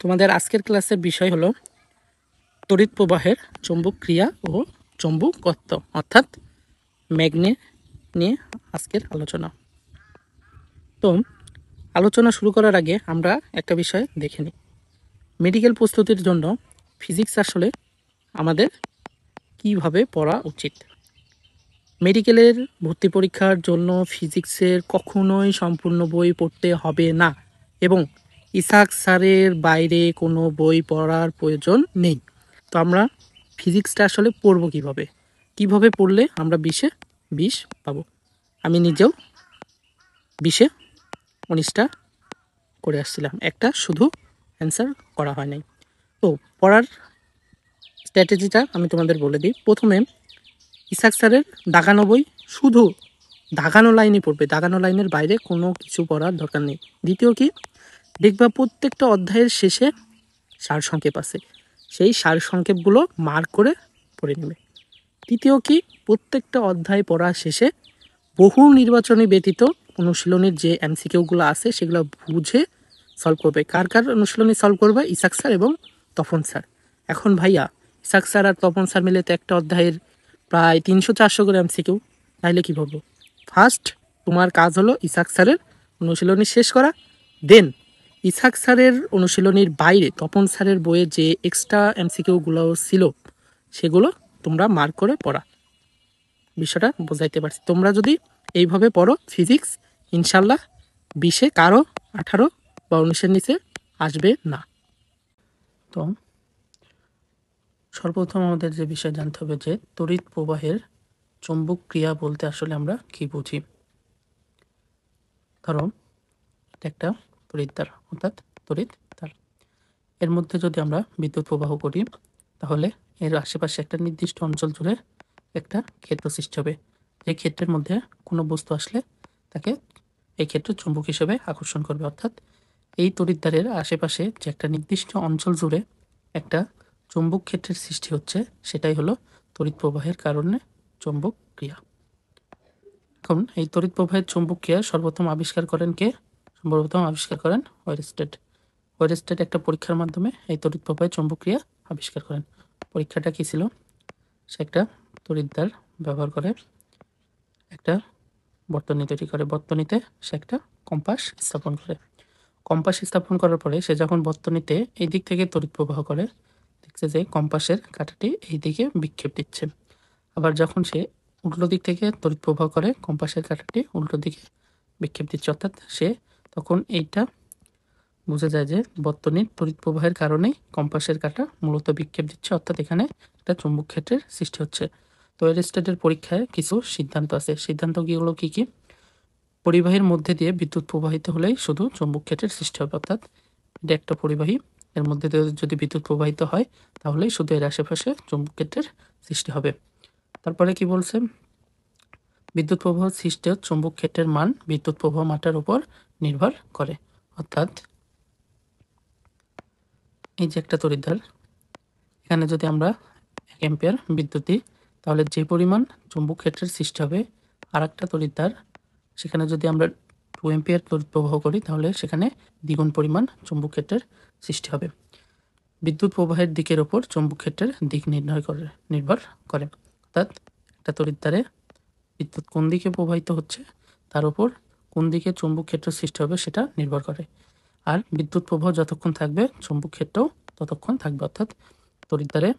তোমাদের আজকের ক্লাসের বিষয় হলো তড়িৎ প্রবাহের চৌম্বক ক্রিয়া ও চৌম্বকত্ব অর্থাৎ ম্যাগনেট নিয়ে আজকের আলোচনা। তো আলোচনা শুরু করার আগে আমরা একটা বিষয় দেখে নিই। মেডিকেল প্রস্তুতির জন্য ফিজিক্স আসলে আমাদের কিভাবে পড়া উচিত। মেডিকেলের ভর্তি পরীক্ষার জন্য ফিজিক্সের কখনোই সম্পূর্ণ বই পড়তে হবে না এবং ইসাক স্যারের বাইরে কোনো বই পড়ার প্রয়োজন নেই। তো আমরা ফিজিক্সটা আসলে পড়বো কিভাবে পড়লে আমরা 20 পাবো। আমি নিজেও 19টা করে আসছিলাম, একটা শুধু অ্যান্সার করা হয় নাই। তো পড়ার স্ট্র্যাটেজিটা আমি তোমাদের বলে দিই। প্রথমে ইসাক স্যারের দাগানো বই, শুধু দাগানো লাইনই পড়বে, দাগানো লাইনের বাইরে কোনো কিছু পড়ার দরকার নেই। দ্বিতীয় কি, দেখবা প্রত্যেকটা অধ্যায়ের শেষে সারসংক্ষেপ আছে, সেই সারসংক্ষেপগুলো মার্ক করে পড়ে নেবে। তৃতীয় কি, প্রত্যেকটা অধ্যায় পড়ার শেষে বহু নির্বাচনী ব্যতীত অনুশীলনীর যে এমসিকিউগুলো আছে সেগুলো বুঝে সলভ করবে। কার অনুশীলনী সলভ করবে? ইসাক স্যার এবং তপন স্যার। এখন ভাইয়া, ইসাক স্যার আর তপন স্যার মিলে তো একটা অধ্যায়ের প্রায় 300-400 করে এমসিকিউ, তাইলে কি বলবো? ফার্স্ট তোমার কাজ হলো ইসাক স্যারের অনুশীলনী শেষ করা, দেন ইসাক স্যারের অনুশীলনীর বাইরে তপন স্যারের বইয়ে যে এক্সট্রা এমসিকিউগুলো ছিল সেগুলো তোমরা মার্ক করে পড়া। বিষয়টা বোঝাইতে পারছি? তোমরা যদি এইভাবে পড়ো ফিজিক্স, ইনশাল্লাহ 20-এ কারো 18 বা 19-এর নিচে আসবে না। তো সর্বপ্রথম আমাদের যে বিষয় জানতে হবে যে তড়িৎ প্রবাহের চৌম্বক ক্রিয়া বলতে আসলে আমরা কি বুঝি। ধরো এটা একটা তড়িৎদ্বার অর্থাৎ তড়িৎ তার, এর মধ্যে যদি আমরা বিদ্যুৎ প্রবাহ করি তাহলে এর আশেপাশে একটা নির্দিষ্ট অঞ্চল জুড়ে একটা ক্ষেত্র সৃষ্টি হবে। যে ক্ষেত্রের মধ্যে কোনো বস্তু আসলে তাকে এই ক্ষেত্র চুম্বক হিসেবে আকর্ষণ করবে। অর্থাৎ এই তড়িৎদ্বারের আশেপাশে যে একটা নির্দিষ্ট অঞ্চল জুড়ে একটা চৌম্বক ক্ষেত্রের সৃষ্টি হচ্ছে, সেটাই হলো তড়িৎ প্রবাহের কারণে চৌম্বক ক্রিয়া। এখন এই তড়িৎ প্রবাহের চৌম্বক ক্রিয়া সর্বপ্রথম আবিষ্কার করেন কে? সর্বপ্রথম আবিষ্কার করেন ওয়েরস্টেড। ওয়েরস্টেড একটা পরীক্ষার মাধ্যমে এই তড়িৎ প্রবাহের চৌম্বক ক্রিয়া আবিষ্কার করেন। পরীক্ষাটা কি ছিল? সে একটা তড়িৎদ্বার ব্যবহার করে একটা বর্তনী তৈরি করে। বর্তনীতে সে একটা কম্পাস স্থাপন করে। কম্পাস স্থাপন করার পরে সে যখন বর্তনীতে এই দিক থেকে তড়িৎ প্রবাহ করে, দেখছে যে কম্পাসের কাঁটাটি এই দিকে বিক্ষেপ দিচ্ছে। আবার যখন সে উল্টো দিক থেকে তড়িৎ প্রবাহ করে, কম্পাসের কাঁটাটি উল্টো দিকে বিক্ষেপ দিচ্ছে। অর্থাৎ সে তখন এইটা বুঝে যায় যে বর্তনীর তড়িৎ প্রবাহের কারণেই কম্পাসের কাঁটা মূলত বিক্ষেপ দিচ্ছে, অর্থাৎ এখানে একটা চুম্বক ক্ষেত্রের সৃষ্টি হচ্ছে। তো ওয়েরস্টেডের পরীক্ষায় কিছু সিদ্ধান্ত আছে। সিদ্ধান্তগুলো কি কি? পরিবাহীর মধ্যে দিয়ে বিদ্যুৎ প্রবাহিত হলেই শুধু চৌম্বক ক্ষেত্রের সৃষ্টি হবে। অর্থাৎ এটা একটা পরিবাহী, এর মধ্যে দিয়ে যদি বিদ্যুৎ প্রবাহিত হয় তাহলেই শুধু এর আশেপাশে চৌম্বক ক্ষেত্রের সৃষ্টি হবে। তারপরে কি বলছে? বিদ্যুৎ প্রবাহ সৃষ্ট চৌম্বক ক্ষেত্রের মান বিদ্যুৎ প্রবাহ মাত্রার উপর নির্ভর করে। অর্থাৎ এই যে একটা তড়িৎদ্বার, এখানে যদি আমরা 1 অ্যাম্পিয়ার বিদ্যুৎ দিই তাহলে যে পরিমাণ চৌম্বক ক্ষেত্রের সৃষ্টি হবে, আর একটা তড়িৎদ্বার সেখানে যদি আমরা 2 অ্যাম্পিয়ার তড়িৎ প্রবাহ করি তাহলে সেখানে দ্বিগুণ পরিমাণ চৌম্বক ক্ষেত্রের সৃষ্টি হবে। বিদ্যুৎ প্রবাহের দিকের ওপর চৌম্বক ক্ষেত্রের দিক নির্ভর করে। অর্থাৎ একটা তড়িৎদ্বারে বিদ্যুৎ কোন দিকে প্রবাহিত হচ্ছে তার উপর কোন দিকে চৌম্বক ক্ষেত্র সৃষ্টি হবে সেটা নির্ভর করে। আর বিদ্যুৎ প্রবাহ যতক্ষণ থাকবে চৌম্বক ক্ষেত্রও ততক্ষণ থাকবে। অর্থাৎ তড়িৎদ্বারে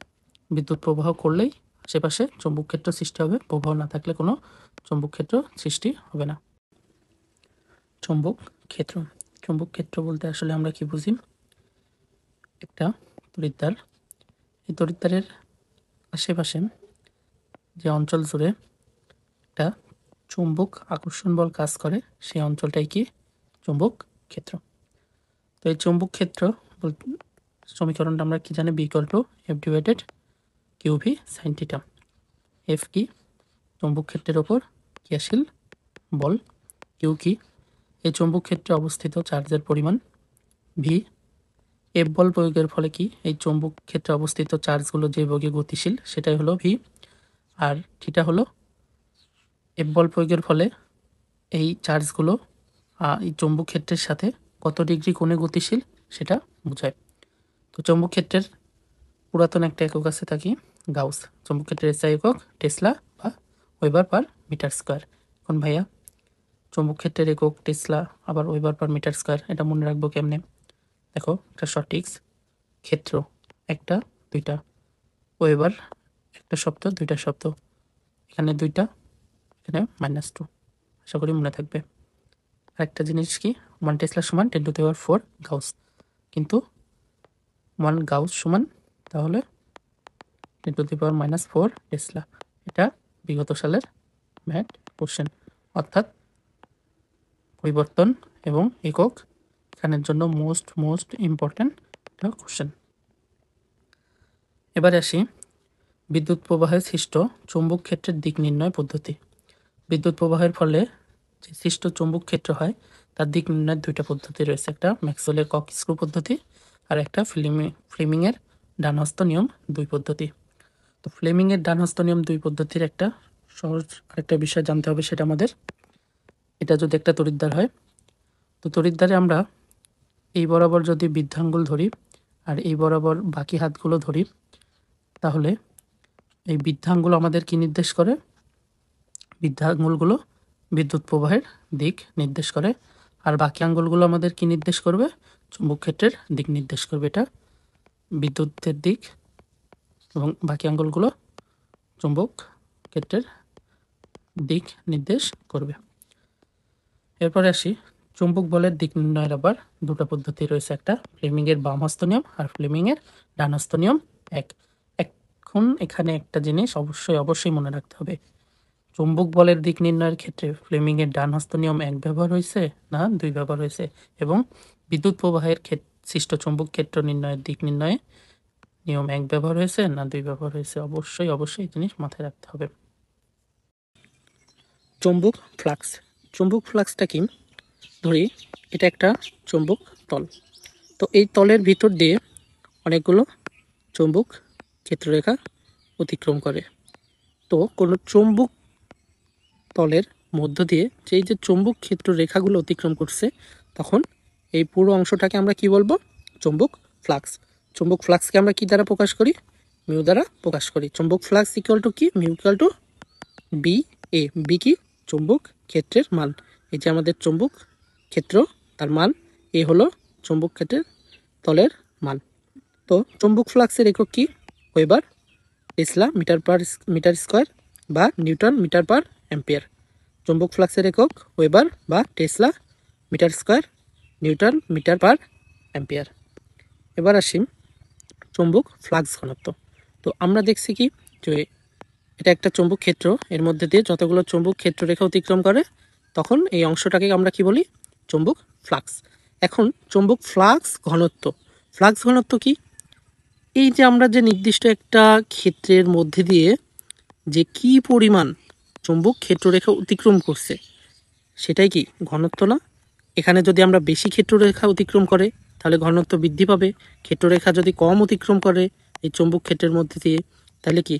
বিদ্যুৎ প্রবাহ করলেই আশেপাশে চৌম্বক ক্ষেত্র সৃষ্টি হবে, প্রবাহ না থাকলে কোনো চৌম্বক ক্ষেত্র সৃষ্টি হবে না। চৌম্বক ক্ষেত্র, চৌম্বক ক্ষেত্র বলতে আসলে আমরা কি বুঝি? একটা তড়িৎদ্বার, এই তড়িৎদ্বারের আশেপাশে যে অঞ্চল জুড়ে একটা চৌম্বক আকর্ষণ বল কাজ করে সেই অঞ্চলটাই কি? চৌম্বক ক্ষেত্র। তো এই চৌম্বক ক্ষেত্র সমীকরণটা আমরা কি জানি? B equal to F divided q v sine theta. F কি? চৌম্বক ক্ষেত্রের ওপর ক্রিয়াশীল বল। কিউ কি? এই চৌম্বক ক্ষেত্রে অবস্থিত চার্জের পরিমাণ। ভি, এফ বল প্রয়োগের ফলে কি এই চৌম্বক ক্ষেত্রে অবস্থিত চার্জগুলো যে বেগে গতিশীল সেটাই হলো ভি। আর থিটা হলো এফ বল প্রয়োগের ফলে এই চার্জগুলো এই চৌম্বক ক্ষেত্রের সাথে কত ডিগ্রি কোণে গতিশীল সেটা বোঝায়। তো চৌম্বক ক্ষেত্রের পুরাতন একটা একক আছে তা কি গাউস। চৌম্বক ক্ষেত্রের এসআই একক টেসলা বা ওয়েবার পার মিটার স্কোয়ার। এখন ভাইয়া চৌম্বক ক্ষেত্রের একক টেসলা আবার ওয়েবার পার মিটার স্কোয়ার, এটা মনে রাখবো কেমনে? দেখো, একটা সঠিক ক্ষেত্র, একটা দুইটা, ওয়েবার একটা শব্দ দুইটা শব্দ, এখানে দুইটা, এখানে -2, আশা করি মনে থাকবে। আরেকটা জিনিস কি, 1 টেসলা সমান 10⁴ গাউস, কিন্তু 1 গাউস সমান তাহলে 10⁻⁻4 টেসলা। এটা বিগত সালের ম্যাথ কোশ্চেন, অর্থাৎ পরিবর্তন এবং একক এখানের জন্য মোস্ট ইম্পর্ট্যান্ট একটা কোশ্চেন। এবারে আসি বিদ্যুৎ প্রবাহে সৃষ্ট চৌম্বক ক্ষেত্রের দিক নির্ণয় পদ্ধতি। বিদ্যুৎ প্রবাহের ফলে যে সৃষ্ট চৌম্বক ক্ষেত্র হয় তার দিক নির্ণয়ের দুইটা পদ্ধতি রয়েছে, একটা ম্যাক্সওয়েলের কক স্ক্রু পদ্ধতি আর একটা ফ্লেমিংয়ের ডানহস্ত নিয়ম 2 পদ্ধতি। তো ফ্লেমিংয়ের ডানহস্ত নিয়ম 2 পদ্ধতির একটা সহজ আরেকটা বিষয় জানতে হবে, সেটা আমাদের, এটা যদি একটা তড়িৎদ্বার হয়, তো তড়িৎদ্বারে আমরা এই বরাবর যদি বৃদ্ধাঙ্গুল ধরি আর এই বরাবর বাকি হাতগুলো ধরি, তাহলে এই বৃদ্ধাঙ্গুল আমাদের কি নির্দেশ করে? বৃদ্ধাঙ্গুলগুলো বিদ্যুৎ প্রবাহের দিক নির্দেশ করে, আর বাকি আঙ্গুলগুলো আমাদের কি নির্দেশ করবে? চুম্বক ক্ষেত্রের দিক নির্দেশ করবে। এটা বিদ্যুতের দিক এবং বাকি আঙ্গুলগুলো চুম্বক ক্ষেত্রের দিক নির্দেশ করবে। এরপরে আসি চুম্বক বলের দিক নির্ণয়ের আবার দুটো পদ্ধতি রয়েছে, একটা ফ্লেমিংয়ের বাম হস্ত নিয়ম আর ফ্লেমিংয়ের ডান হস্ত নিয়ম 1। এখন এখানে একটা জিনিস অবশ্যই মনে রাখতে হবে, চুম্বক বলের দিক নির্ণয়ের ক্ষেত্রে ফ্লেমিংয়ের ডান হস্ত নিয়ম 1 ব্যবহার হয়েছে না 2 ব্যবহার হয়েছে, এবং বিদ্যুৎ প্রবাহের সৃষ্ট চুম্বক ক্ষেত্র নির্ণয়ের দিক নির্ণয়ে নিয়ম 1 ব্যবহার হয়েছে না 2 ব্যবহার হয়েছে, অবশ্যই জিনিস মাথায় রাখতে হবে। চুম্বক ফ্লাক্স। চুম্বক ফ্লাক্সটা কি? ধরি এটা একটা চুম্বক তল, তো এই তলের ভিতর দিয়ে অনেকগুলো চুম্বক ক্ষেত্ররেখা অতিক্রম করে। তো কোনো চুম্বক তলের মধ্য দিয়ে যে চুম্বক ক্ষেত্র রেখাগুলো অতিক্রম করছে, তখন এই পুরো অংশটাকে আমরা কি বলবো? চুম্বক ফ্লাক্স। চুম্বক ফ্লাক্সকে আমরা কি দ্বারা প্রকাশ করি? মিউ দ্বারা প্রকাশ করি। চুম্বক ফ্লাক্স ইকুয়াল টু কি? Mu equal to B A. B কি? চুম্বক ক্ষেত্রের মান। এই যে আমাদের চুম্বক ক্ষেত্র, তার মান এ হলো চুম্বক ক্ষেত্রের তলের মান। তো চুম্বক ফ্লাক্সের একক কি? ওয়েবার, টেসলা মিটার স্কোয়ার বা নিউটন মিটার পার অ্যাম্পিয়ার। চুম্বক ফ্লাক্সের একক ওয়েবার বা tesla, metre square, newton metre per ampere. এবার আসি চুম্বক ফ্লাক্স ঘনত্ব। তো আমরা দেখছি কি, যে এটা একটা চুম্বক ক্ষেত্র, এর মধ্যে দিয়ে যতগুলো চুম্বক ক্ষেত্র রেখা অতিক্রম করে, তখন এই অংশটাকে আমরা কি বলি? চুম্বক ফ্লাক্স। এখন চুম্বক ফ্লাক্স ঘনত্ব। ফ্লাক্স ঘনত্ব কি? এই যে আমরা যে নির্দিষ্ট একটা ক্ষেত্রের মধ্যে দিয়ে যে কি পরিমাণ চুম্বক ক্ষেত্ররেখা অতিক্রম করছে, সেটাই কি ঘনত্ব না? এখানে যদি আমরা বেশি ক্ষেত্ররেখা অতিক্রম করে তাহলে ঘনত্ব বৃদ্ধি পাবে, ক্ষেত্ররেখা যদি কম অতিক্রম করে এই চুম্বক ক্ষেত্রের মধ্যে দিয়ে, তাহলে কি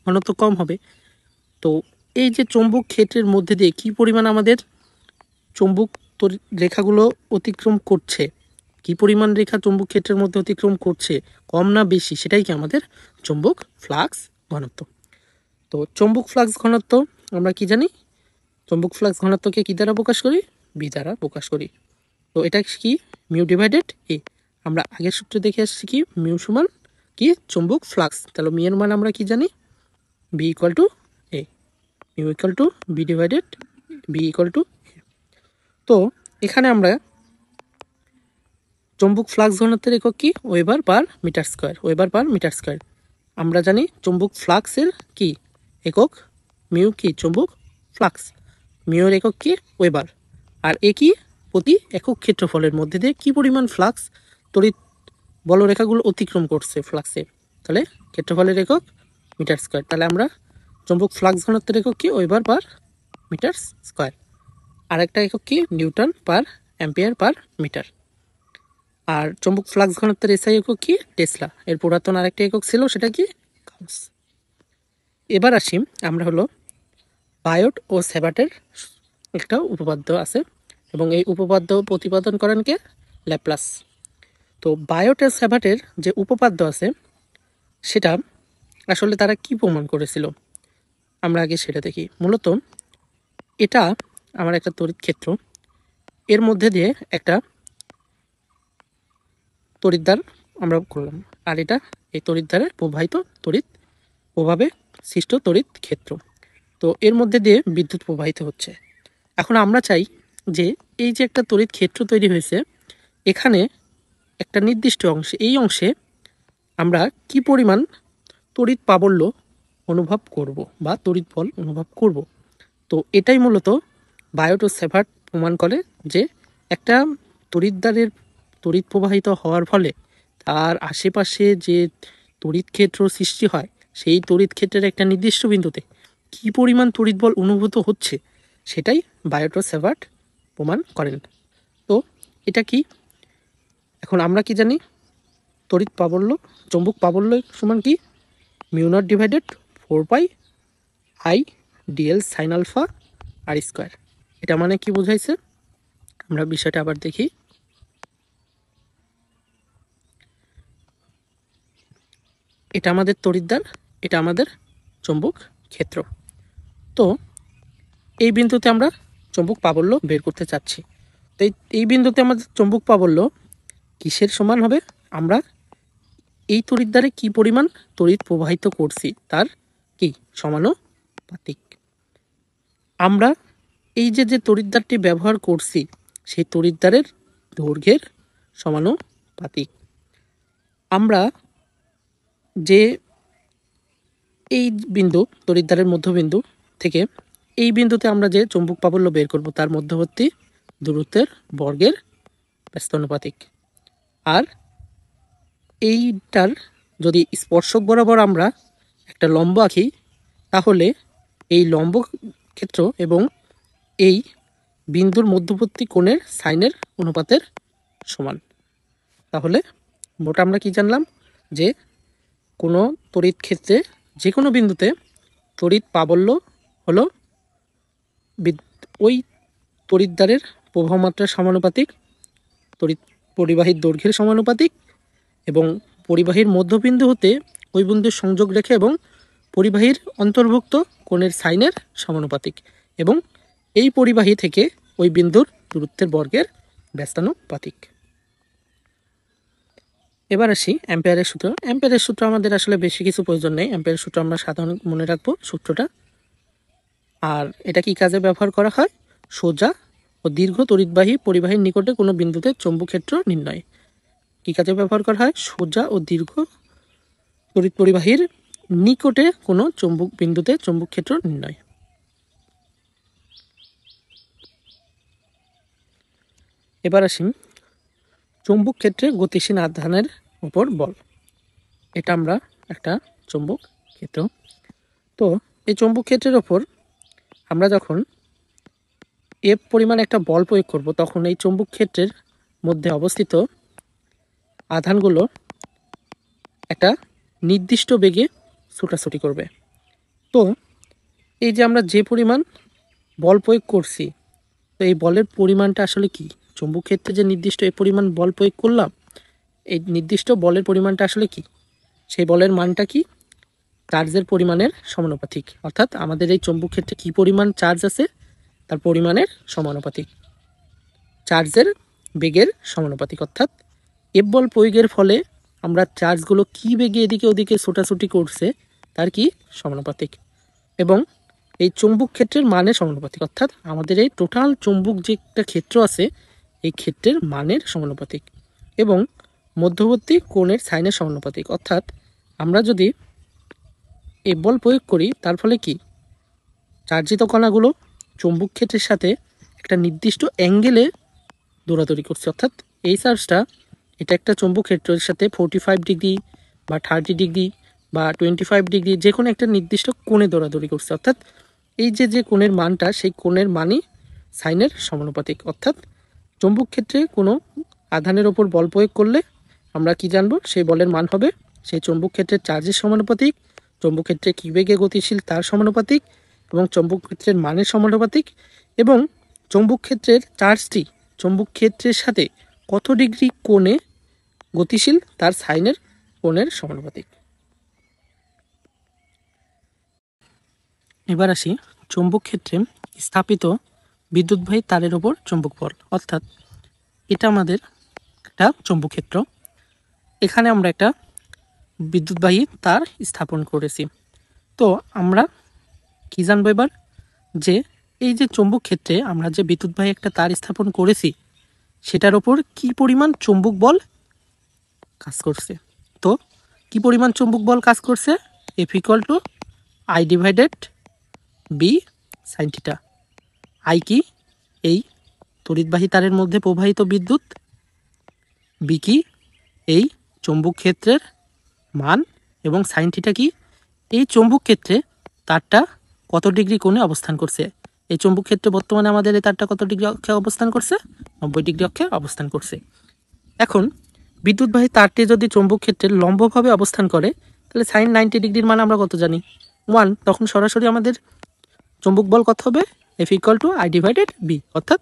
ঘনত্ব কম হবে। তো এই যে চুম্বক ক্ষেত্রের মধ্যে দিয়ে কি পরিমাণ আমাদের চুম্বক রেখাগুলো অতিক্রম করছে, কি পরিমাণ রেখা চুম্বক ক্ষেত্রের মধ্যে অতিক্রম করছে, কম না বেশি, সেটাই কি আমাদের চুম্বক ফ্লাক্স ঘনত্ব। তো চুম্বক ফ্লাক্স ঘনত্ব আমরা কি জানি? চুম্বক ফ্লাক্স ঘনত্বকে কি দ্বারা প্রকাশ করি? বি দ্বারা প্রকাশ করি। তো এটা কি? মিউ ডিভাইডেড এ। আমরা আগের সূত্রে দেখে আসছি কি, মিউ সমান কি? চুম্বক ফ্লাক্স। তাহলে মিউ এর মান আমরা কি জানি? B equal to A. Mu equal to B divided B equal to A. তো এখানে আমরা চুম্বক ফ্লাক্স ঘনত্বের একক কি? Weber per metre square. Weber per metre square. আমরা জানি চুম্বক ফ্লাক্সের কি একক? মিউ কি? চুম্বক ফ্লাক্স। মিউর একক কি? ওয়েবার। আর এ কি? প্রতি একক ক্ষেত্রফলের মধ্যে দিয়ে কি পরিমাণ ফ্লাক্স তড়িৎ বলরেখাগুলো অতিক্রম করছে ফ্লাক্সে, তাহলে ক্ষেত্রফলের একক মিটার স্কোয়ার। তাহলে আমরা চুম্বক ফ্লাক্স ঘনত্বের একক কি? Weber per metre square. আর একটা একক কি? Newton per ampere per metre. আর চুম্বক ফ্লাক্স ঘনত্বের এসআই একক কি? টেসলা। এর পুরাতন আরেকটা একক ছিল, সেটা কি? গাউস। এবার আসি আমরা হলো বায়ট ও সেবাটের একটা উপপাদ্য আছে, এবং এই উপপাদ্য প্রতিপাদন করেন কে? ল্যাপ্লাস। তো তো বায়োট স্যাভার্টের যে উপপাদ্য আছে সেটা আসলে তারা কি প্রমাণ করেছিল আমরা আগে সেটা দেখি। মূলত এটা আমার একটা তড়িৎ ক্ষেত্র, এর মধ্যে দিয়ে একটা তড়িৎদ্বার আমরা করলাম, আর এটা এই তড়িৎদ্বারে প্রবাহিত তড়িৎ প্রভাবে সৃষ্ট তড়িৎ ক্ষেত্র। তো এর মধ্যে দিয়ে বিদ্যুৎ প্রবাহিত হচ্ছে। এখন আমরা চাই যে এই যে একটা তড়িৎ ক্ষেত্র তৈরি হয়েছে, এখানে একটা নির্দিষ্ট অংশে, এই অংশে আমরা কি পরিমাণ তড়িৎ প্রাবল্য অনুভব করব বা তড়িৎ বল অনুভব করব। তো এটাই মূলত বায়োট ও স্যাভার্ট প্রমাণ করে যে একটা তড়িৎদ্বারের তড়িৎ প্রবাহিত হওয়ার ফলে তার আশেপাশে যে তড়িৎ ক্ষেত্র সৃষ্টি হয়, সেই তড়িৎ ক্ষেত্রের একটা নির্দিষ্ট বিন্দুতে কি পরিমাণ তড়িৎ বল অনুভূত হচ্ছে, সেটাই বায়োট ও স্যাভার্ট প্রমাণ করেন। তো এটা কি, এখন আমরা কি জানি, তড়িৎ প্রাবল্য, চৌম্বক প্রাবল্য সমান কি, μ0 divided 4 pi I DL sine alpha r square. এটা মানে কি বোঝাইছে, আমরা বিষয়টা আবার দেখি। এটা আমাদের তড়িৎদ্বার, এটা আমাদের চৌম্বক ক্ষেত্র। তো এই বিন্দুতে আমরা চৌম্বক প্রাবল্য বের করতে চাচ্ছি। তো এই বিন্দুতে আমাদের চৌম্বক প্রাবল্য কিসের সমান হবে, আমরা এই তড়িৎদ্বারে কি পরিমাণ তড়িৎ প্রবাহিত করছি তার কি সমানুপাতিক। আমরা এই যে যে তড়িৎদ্বারটি ব্যবহার করছি সেই তড়িৎদ্বারের দৈর্ঘ্যের সমানুপাতিক। আমরা যে এই বিন্দু তড়িৎদ্বারের মধ্যবিন্দু থেকে এই বিন্দুতে আমরা যে চৌম্বক প্রাবল্য বের করব তার মধ্যবর্তী দূরত্বের বর্গের ব্যস্তানুপাতিক। আর এইটার যদি স্পর্শক বরাবর আমরা একটা লম্ব আঁকি, তাহলে এই লম্ব ক্ষেত্র এবং এই বিন্দুর মধ্যবর্তী কোণের সাইনের অনুপাতের সমান। তাহলে মোট আমরা কি জানলাম, যে কোনো তড়িৎ ক্ষেত্রে যে কোনো বিন্দুতে তড়িৎ প্রাবল্য হলো ওই তড়িৎদ্বারের প্রবাহমাত্রার সমানুপাতিক, তড়িৎ পরিবাহীর দৈর্ঘ্যের সমানুপাতিক এবং পরিবাহীর মধ্যবিন্দু হতে ওই বিন্দুর সংযোগ রেখে এবং পরিবাহীর অন্তর্ভুক্ত কোণের সাইনের সমানুপাতিক এবং এই পরিবাহী থেকে ওই বিন্দুর দূরত্বের বর্গের ব্যস্তানুপাতিক। এবার আসি অ্যাম্পিয়ারের সূত্র। অ্যাম্পিয়ারের সূত্র আমাদের আসলে বেশি কিছু প্রয়োজন নেই, অ্যাম্পিয়ারের সূত্র আমরা সাধারণ মনে রাখবো সূত্রটা। আর এটা কি কাজে ব্যবহার করা হয়, সোজা ও দীর্ঘ তড়িৎবাহী পরিবাহীর নিকটে কোনো বিন্দুতে চৌম্বক ক্ষেত্র নির্ণয়। কি কাজে ব্যবহার করা হয়, সোজা ও দীর্ঘ তড়িৎ পরিবাহীর নিকটে কোনো চৌম্বক বিন্দুতে চৌম্বক ক্ষেত্র নির্ণয়। এবার আসি চৌম্বক ক্ষেত্রে গতিশীল আধানের উপর বল। এটা আমরা একটা চৌম্বক ক্ষেত্র। তো এই চৌম্বক ক্ষেত্রের ওপর আমরা যখন এফ পরিমাণ একটা বল প্রয়োগ করব, তখন এই চৌম্বক ক্ষেত্রের মধ্যে অবস্থিত আধানগুলো একটা নির্দিষ্ট বেগে ছুটাছুটি করবে। তো এই যে আমরা যে পরিমাণ বল প্রয়োগ করছি, তো এই বলের পরিমাণটা আসলে কি, চৌম্বক ক্ষেত্রে যে নির্দিষ্ট এই পরিমাণ বল প্রয়োগ করলাম, এই নির্দিষ্ট বলের পরিমাণটা আসলে কি, সেই বলের মানটা কি, চার্জের পরিমাণের সমানুপাতিক। অর্থাৎ আমাদের এই চৌম্বক ক্ষেত্রে কি পরিমাণ চার্জ আছে তার পরিমাণের সমানুপাতিক, চার্জের বেগের সমানুপাতিক। অর্থাৎ এফ বল প্রয়োগের ফলে আমরা চার্জগুলো কি বেগে এদিকে ওদিকে ছোটাছুটি করছে তার কি সমানুপাতিক, এবং এই চৌম্বক ক্ষেত্রের মানের সমানুপাতিক। অর্থাৎ আমাদের এই টোটাল চৌম্বক যে একটা ক্ষেত্র আছে এই ক্ষেত্রের মানের সমানুপাতিক এবং মধ্যবর্তী কোণের সাইনের সমানুপাতিক। অর্থাৎ আমরা যদি এই বল প্রয়োগ করি তার ফলে কি, চার্জিত কণাগুলো চৌম্বক ক্ষেত্রের সাথে একটা নির্দিষ্ট অ্যাঙ্গেলে দৌড়াদৌড়ি করছে। অর্থাৎ এই চার্জটা, এটা একটা চৌম্বক ক্ষেত্রের সাথে 45 ডিগ্রি বা 30 ডিগ্রি বা 25 ডিগ্রি যে কোনো একটা নির্দিষ্ট কোণে দৌড়াদৌড়ি করছে। অর্থাৎ এই যে যে কোণের মানটা, সেই কোণের মানই সাইনের সমানুপাতিক। অর্থাৎ চৌম্বক ক্ষেত্রে কোনো আধানের ওপর বল প্রয়োগ করলে আমরা কি জানবো, সেই বলের মান হবে সেই চৌম্বক ক্ষেত্রের চার্জের সমানুপাতিক, চৌম্বক ক্ষেত্রে কী বেগে গতিশীল তার সমানুপাতিক এবং চৌম্বক ক্ষেত্রের মানের সমানুপাতিক, এবং চৌম্বক ক্ষেত্রের চার্জটি চৌম্বক ক্ষেত্রের সাথে কত ডিগ্রি কোণে গতিশীল তার সাইনের কোণের সমানুপাতিক। এবার আসি চৌম্বক ক্ষেত্রে স্থাপিত বিদ্যুৎবাহী তারের ওপর চৌম্বক বল, অর্থাৎ এটা আমাদের একটা চৌম্বক ক্ষেত্র। এখানে আমরা একটা বিদ্যুৎবাহী তার স্থাপন করেছি। তো আমরা কি জানবো এবার, যে এই যে চৌম্বক ক্ষেত্রে আমরা যে বিদ্যুৎবাহী একটা তার স্থাপন করেছি সেটার ওপর কি পরিমাণ চৌম্বক বল কাজ করছে। তো কি পরিমাণ চৌম্বক বল কাজ করছে, F = I divided B sine theta. I কি, এই তড়িৎবাহী তারের মধ্যে প্রবাহিত বিদ্যুৎ, বি কি, এই চৌম্বক ক্ষেত্রের মান, এবং সাইন থিটা কি, এই চৌম্বক ক্ষেত্রে তারটা কত ডিগ্রি কোণে অবস্থান করছে। এই চৌম্বক ক্ষেত্রে বর্তমানে আমাদের এই তারটা কত ডিগ্রি অক্ষে অবস্থান করছে, 90 ডিগ্রি অক্ষে অবস্থান করছে। এখন বিদ্যুৎবাহী তারটি যদি চৌম্বক ক্ষেত্রের লম্বভাবে অবস্থান করে তাহলে সাইন 90 ডিগ্রির মান আমরা কত জানি, 1। তখন সরাসরি আমাদের চৌম্বক বল কত হবে, F = I ডিভাইডেড বি, অর্থাৎ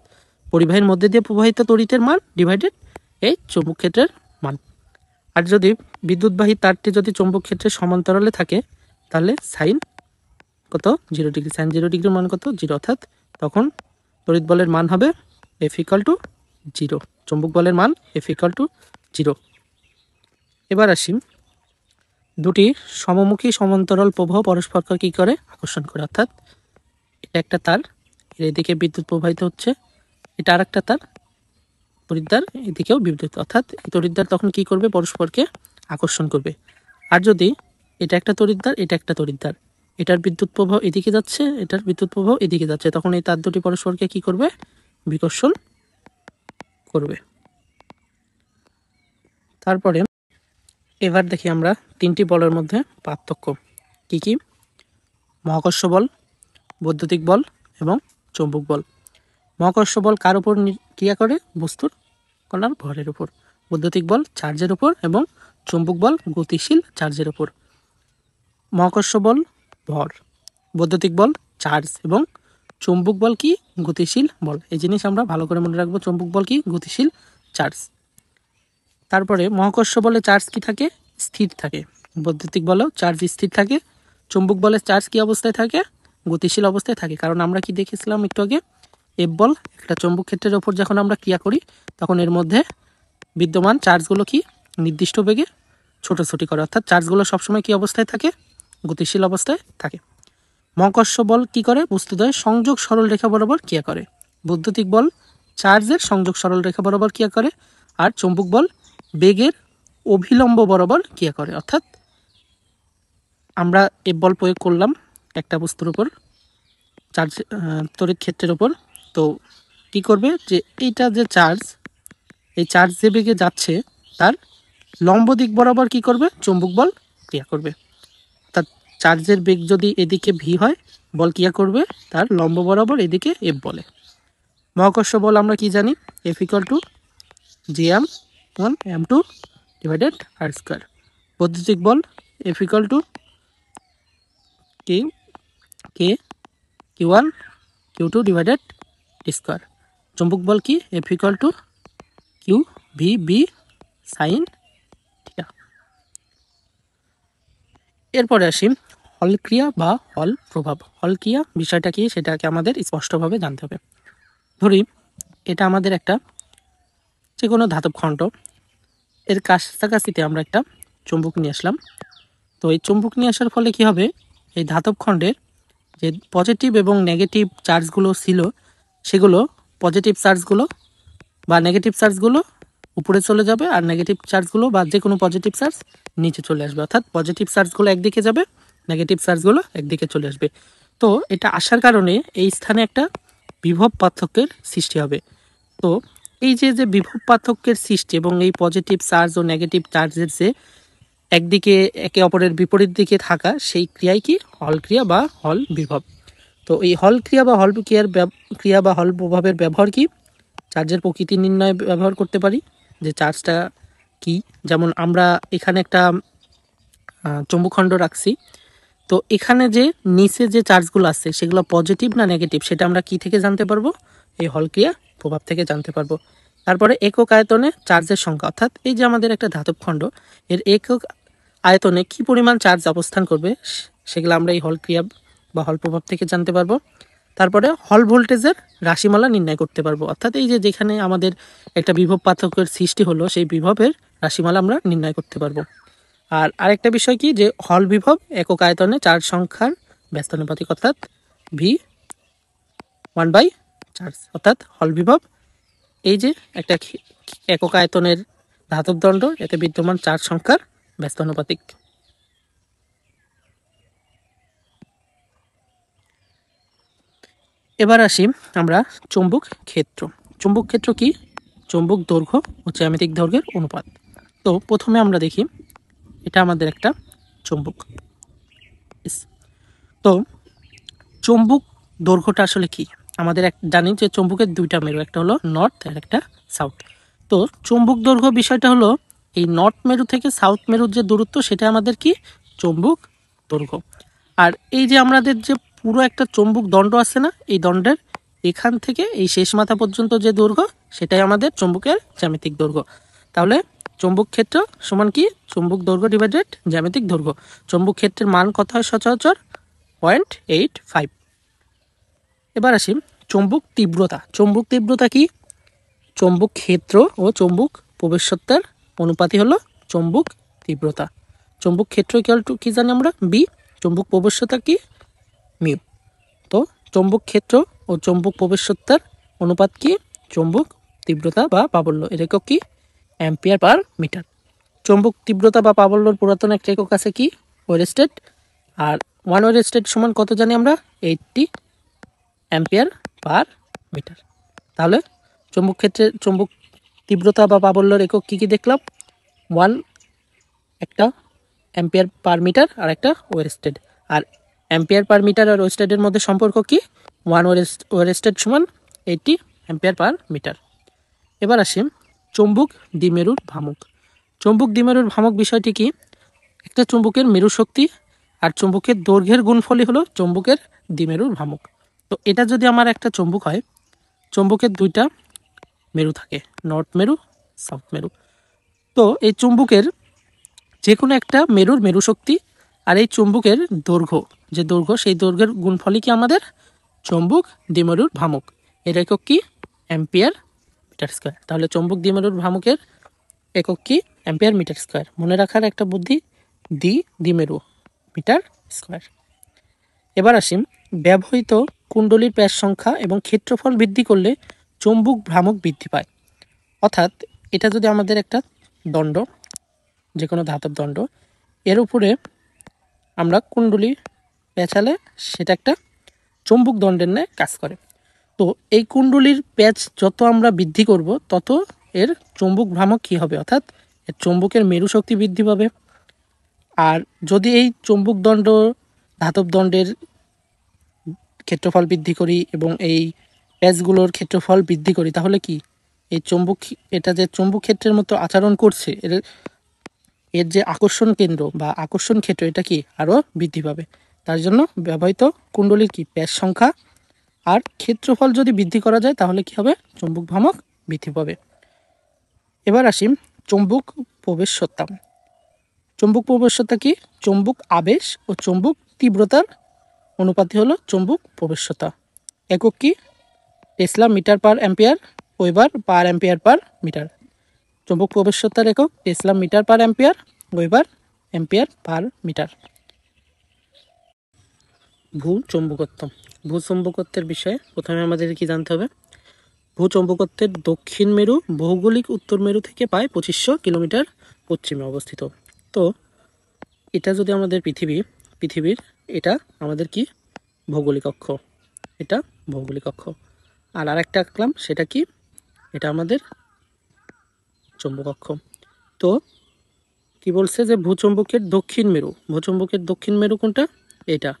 পরিবাহীর মধ্যে দিয়ে প্রবাহিত তড়িতের মান ডিভাইডেড এই চৌম্বক ক্ষেত্রের মান। আর যদি বিদ্যুৎবাহী তারটি যদি চৌম্বক ক্ষেত্রের সমান্তরালে থাকে তাহলে সাইন কত, 0 ডিগ্রি। সাইন 0 ডিগ্রির মান কত, 0, অর্থাৎ তখন তড়িৎ বলের মান হবে F = 0, চৌম্বক বলের মান F = 0। এবার আসি দুটি সমমুখী সমান্তরাল প্রবাহ পরস্পরকে কি করে, আকর্ষণ করে। অর্থাৎ এটা একটা তার, এর এদিকে বিদ্যুৎ প্রবাহিত হচ্ছে, এটা আর একটা তার তড়িৎদ্বার, এদিকেও বিদ্যুৎ, অর্থাৎ এই তড়িৎদ্বার তখন কি করবে, পরস্পরকে আকর্ষণ করবে। আর যদি এটা একটা তড়িৎদ্বার, এটা একটা তড়িৎদ্বার, এটার বিদ্যুৎ প্রবাহ এদিকে যাচ্ছে, এটার বিদ্যুৎ প্রবাহ এদিকে যাচ্ছে, তখন এই তার দুটি পরস্পরকে কি করবে, বিকর্ষণ করবে। তারপরে এবার দেখি আমরা তিনটি বলের মধ্যে পার্থক্য কি কি, মহাকর্ষ বল, বৈদ্যুতিক বল এবং চৌম্বক বল। মহাকর্ষ বল কার উপর ক্রিয়া করে, বস্তুর কণার ভরের উপর। বৈদ্যুতিক বল চার্জের উপর এবং চৌম্বক বল গতিশীল চার্জের উপর। মহাকর্ষ বল ভর, বৈদ্যুতিক বল চার্জ এবং চৌম্বক বল কি, গতিশীল বল। এই জিনিস আমরা ভালো করে মনে রাখবো, চৌম্বক বল কি, গতিশীল চার্জ। তারপরে মহাকর্ষ বলে চার্জ কি থাকে, স্থির থাকে। বৈদ্যুতিক বলেও চার্জ স্থির থাকে। চৌম্বক বলের চার্জ কি অবস্থায় থাকে, গতিশীল অবস্থায় থাকে। কারণ আমরা কি দেখেছিলাম একটু আগে, এফ বল একটা চৌম্বক ক্ষেত্রের ওপর যখন আমরা ক্রিয়া করি তখন এর মধ্যে বিদ্যমান চার্জগুলো কি নির্দিষ্ট বেগে ছোটাছুটি করে, অর্থাৎ চার্জগুলো সবসময় কি অবস্থায় থাকে, গতিশীল অবস্থায় থাকে। মহাকর্ষ বল কি করে, বস্তুদ্বয় সংযোগ সরল রেখা বরাবর ক্রিয়া করে। বৈদ্যুতিক বল চার্জের সংযোগ সরল রেখা বরাবর ক্রিয়া করে, আর চৌম্বক বল বেগের অভিলম্ব বরাবর ক্রিয়া করে। অর্থাৎ আমরা এফ বল প্রয়োগ করলাম একটা বস্তুর উপর, চার্জ তড়িৎ ক্ষেত্রের উপর, তো কি করবে, যে এইটা যে চার্জ, এই চার্জ যে বেগে যাচ্ছে তার লম্ব দিক বরাবর কি করবে, চৌম্বক বল ক্রিয়া করবে। অর্থাৎ চার্জের বেগ যদি এদিকে ভি হয়, বল ক্রিয়া করবে তার লম্ব বরাবর এদিকে এফ বলে। মহাকর্ষ বল আমরা কি জানি, F = Gm1 m2 divided r²। বৈদ্যুতিক বল F = K q1 q2 divided d²। চৌম্বক বল কি, F = Q V B sine theta. এরপরে আসি হল ক্রিয়া বা হল প্রভাব। হল ক্রিয়া বিষয়টা কি সেটাকে আমাদের স্পষ্টভাবে জানতে হবে। ধরি এটা আমাদের একটা যে কোনো ধাতব খণ্ড, এর কাছাকাছিতে আমরা একটা চুম্বক নিয়ে আসলাম। তো এই চুম্বক নিয়ে আসার ফলে কি হবে, এই ধাতব খণ্ডের যে পজিটিভ এবং নেগেটিভ চার্জগুলো ছিল সেগুলো, পজিটিভ চার্জগুলো বা নেগেটিভ চার্জগুলো উপরে চলে যাবে, আর নেগেটিভ চার্জগুলো বা যে কোনো পজিটিভ চার্জ নিচে চলে আসবে। অর্থাৎ পজিটিভ চার্জগুলো একদিকে যাবে, নেগেটিভ চার্জগুলো একদিকে চলে আসবে। তো এটা আসার কারণে এই স্থানে একটা বিভব পার্থক্যের সৃষ্টি হবে। তো এই যে বিভব পার্থক্যের সৃষ্টি এবং এই পজিটিভ চার্জ ও নেগেটিভ চার্জের যে একদিকে একে অপরের বিপরীত দিকে থাকা, সেই ক্রিয়াই কি, হল ক্রিয়া বা হল বিভব। তো এই হল ক্রিয়া বা হল ক্রিয়া বা হল প্রভাবের ব্যবহার কি, চার্জের প্রকৃতি নির্ণয় ব্যবহার করতে পারি, যে চার্জটা কি। যেমন আমরা এখানে একটা চৌম্বকখণ্ড রাখছি, তো এখানে যে নিচে যে চার্জগুলো আছে সেগুলো পজিটিভ না নেগেটিভ, সেটা আমরা কি থেকে জানতে পারবো, এই হল ক্রিয়া প্রভাব থেকে জানতে পারবো। তারপরে একক আয়তনে চার্জের সংখ্যা, অর্থাৎ এই যে আমাদের একটা ধাতব খণ্ড, এর একক আয়তনে কি পরিমাণ চার্জ অবস্থান করবে সেগুলো আমরা এই হল ক্রিয়া বা হল প্রভাব থেকে জানতে পারবো। তারপরে হল ভোল্টেজের রাশিমালা নির্ণয় করতে পারবো, অর্থাৎ এই যে যেখানে আমাদের একটা বিভব পার্থক্যের সৃষ্টি হলো সেই বিভবের রাশিমালা আমরা নির্ণয় করতে পারবো। আর আরেকটা বিষয় কি, যে হল বিভব একক আয়তনে চার্জ সংখ্যার ব্যস্তানুপাতিক, অর্থাৎ V1 চার্জ, অর্থাৎ হল বিভব এই যে একটা একক আয়তনের ধাতব দণ্ড, এতে বিদ্যমান চার্জ সংখ্যার ব্যস্তানুপাতিক। এবার আসি আমরা চৌম্বক ক্ষেত্র। চৌম্বক ক্ষেত্র কি? চৌম্বক দৈর্ঘ্য ও জ্যামিতিক দৈর্ঘ্যের অনুপাত। তো প্রথমে আমরা দেখি, এটা আমাদের একটা চৌম্বক। তো চৌম্বক দৈর্ঘ্যটা আসলে কি? আমাদের জানি যে চৌম্বকের দুইটা মেরু, একটা হলো নর্থ আর একটা সাউথ। তো চৌম্বক দৈর্ঘ্য বিষয়টা হলো এই নর্থ মেরু থেকে সাউথ মেরুর যে দূরত্ব, সেটা আমাদের কি? চৌম্বক দৈর্ঘ্য। আর এই যে আমাদের যে পুরো একটা চৌম্বক দণ্ড আছে না, এই দণ্ডের এখান থেকে এই শেষ মাথা পর্যন্ত যে দৈর্ঘ্য, সেটাই আমাদের চৌম্বকের জ্যামিতিক দৈর্ঘ্য। তাহলে চৌম্বক ক্ষেত্র সমান কি? চৌম্বক দৈর্ঘ্য ডিভাইডেড জ্যামিতিক দৈর্ঘ্য। চৌম্বক ক্ষেত্রের মান কত হয় সচরাচর? 0.85। এবার আসি চৌম্বক তীব্রতা। চৌম্বক তীব্রতা কি? চৌম্বক ক্ষেত্র ও চৌম্বক প্রবেশত্বের অনুপাতই হলো চৌম্বক তীব্রতা। চৌম্বক ক্ষেত্র কি জানি আমরা? বি। চৌম্বক প্রবেশতা কি? মিউ। তো চৌম্বক ক্ষেত্র ও চৌম্বক প্রবেশত্বের অনুপাত কি? চৌম্বক তীব্রতা বা প্রাবল্য। এর একক কি? Ampere per metre. চৌম্বক তীব্রতা বা প্রাবল্যর পুরাতন একটা একক আছে কি? ওয়েরস্টেড। আর 1 ওয়েরস্টেড সমান কত জানি আমরা? 80 অ্যাম্পিয়ার পার মিটার। তাহলে চৌম্বক ক্ষেত্রের চৌম্বক তীব্রতা বা প্রাবল্যর একক কি কি দেখলাম? 1 একটা অ্যাম্পিয়ার পার মিটার আর একটা ওয়েরস্টেড। আর অ্যাম্পিয়ার পার মিটার আর ওয়েরস্টেডের মধ্যে সম্পর্ক কি? 1 ওয়েরস্টেড সমান 80 অ্যাম্পিয়ার পার মিটার। এবার আসি চৌম্বক দ্বিমেরুর ভ্রামক। চৌম্বক দ্বিমেরুর ভ্রামক বিষয়টি কি? একটা চৌম্বকের মেরু শক্তি আর চৌম্বকের দৈর্ঘ্যের গুণফলই হলো চৌম্বকের দ্বিমেরুর ভ্রামক। তো এটা যদি আমার একটা চৌম্বক হয়, চৌম্বকের দুইটা মেরু থাকে, নর্থ মেরু, সাউথ মেরু। তো এই চৌম্বকের যে কোনো একটা মেরুর মেরু শক্তি আর এই চৌম্বকের দৈর্ঘ্য, যে দৈর্ঘ্য, সেই দৈর্ঘ্যের গুণফলই কি আমাদের চৌম্বক দ্বিমেরুর ভ্রামক। এর একক কি? Ampere metre square. তাহলে চৌম্বক দ্বিমেরুর ভ্রামকের একক কি? Ampere metre square. মনে রাখার একটা বুদ্ধি, দ্বিমেরু মিটার স্কয়ার। এবার আসি ব্যবহৃত কুণ্ডলীর প্যাচ সংখ্যা এবং ক্ষেত্রফল বৃদ্ধি করলে চৌম্বক ভ্রামক বৃদ্ধি পায়। অর্থাৎ এটা যদি আমাদের একটা দণ্ড, যে কোনো ধাতব দণ্ড, এর উপরে আমরা কুণ্ডলী পেঁচালে সেটা একটা চৌম্বক দণ্ডের ন্যায় কাজ করে। তো এই কুণ্ডলীর প্যাচ যত আমরা বৃদ্ধি করব, তত এর চৌম্বক ভ্রামক কী হবে? অর্থাৎ এর চৌম্বকের মেরু শক্তি বৃদ্ধি পাবে। আর যদি এই চৌম্বক দণ্ড ধাতব দণ্ডের ক্ষেত্রফল বৃদ্ধি করি এবং এই প্যাচগুলোর ক্ষেত্রফল বৃদ্ধি করি, তাহলে কি এই চৌম্বক, এটা যে চৌম্বক ক্ষেত্রের মতো আচরণ করছে, এর যে আকর্ষণ কেন্দ্র বা আকর্ষণ ক্ষেত্র, এটা কি আরও বৃদ্ধি পাবে। তার জন্য ব্যবহৃত কুণ্ডলীর কি প্যাচ সংখ্যা আর ক্ষেত্রফল যদি বৃদ্ধি করা যায়, তাহলে কি হবে? চৌম্বক ভ্রামক বৃদ্ধি পাবে। এবার আসি চৌম্বক প্রবেশ্যতা। চৌম্বক প্রবেশ্যতা কি? চৌম্বক আবেশ ও চৌম্বক তীব্রতার অনুপাতই হলো চৌম্বক প্রবেশ্যতা। একক কি? Tesla metre per ampere, weber per ampere per metre. চৌম্বক প্রবেশ্যতার একক tesla metre per ampere, weber ampere per metre. ভূচৌম্বকত্ব। ভূচৌম্বকত্বের বিষয়ে প্রথমে আমাদের কি জানতে হবে? ভূচৌম্বকত্বের দক্ষিণ মেরু ভৌগোলিক উত্তর মেরু থেকে প্রায় 2500 কিলোমিটার পশ্চিমে অবস্থিত। তো এটা যদি আমাদের পৃথিবীর এটা আমাদের কি? ভৌগোলিক অক্ষ। এটা ভৌগোলিক অক্ষ। আর আরেকটা আঁকলাম, সেটা কি? এটা আমাদের চৌম্বক অক্ষ। তো কি বলছে? যে ভূচৌম্বকের দক্ষিণ মেরু, ভূচৌম্বকের দক্ষিণ মেরু কোনটা? এটা।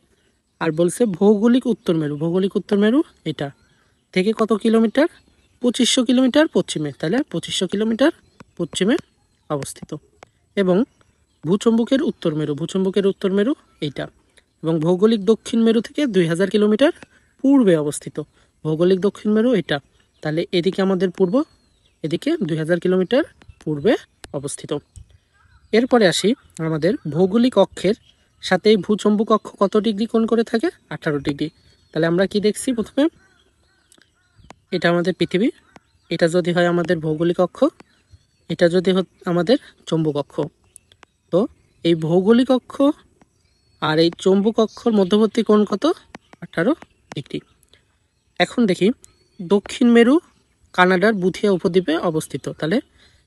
আর বলছে ভৌগোলিক উত্তর মেরু, ভৌগোলিক উত্তর মেরু এটা থেকে কত কিলোমিটার? 2500 কিলোমিটার পশ্চিমে। তাহলে 2500 কিলোমিটার পশ্চিমে অবস্থিত। এবং ভূচৌম্বকের উত্তর মেরু, ভূচৌম্বকের উত্তর মেরু এইটা। এবং ভৌগোলিক দক্ষিণ মেরু থেকে 2000 কিলোমিটার পূর্বে অবস্থিত। ভৌগোলিক দক্ষিণ মেরু এটা। তাহলে এদিকে আমাদের পূর্ব, এদিকে 2000 কিলোমিটার পূর্বে অবস্থিত। এরপরে আসি আমাদের ভৌগোলিক অক্ষের সাথে এই ভূচম্বক অক্ষ কত ডিগ্রি কোণ করে থাকে? 18 ডিগ্রি। তাহলে আমরা কি দেখছি প্রথমে? এটা আমাদের পৃথিবী, এটা যদি হয় আমাদের ভৌগোলিক অক্ষ, এটা যদি আমাদের চৌম্বক অক্ষ। তো এই ভৌগোলিক অক্ষ আর এই চৌম্বক অক্ষর মধ্যবর্তী কোণ কত? 18 ডিগ্রি। এখন দেখি দক্ষিণ মেরু কানাডার বুথিয়া উপদ্বীপে অবস্থিত। তাহলে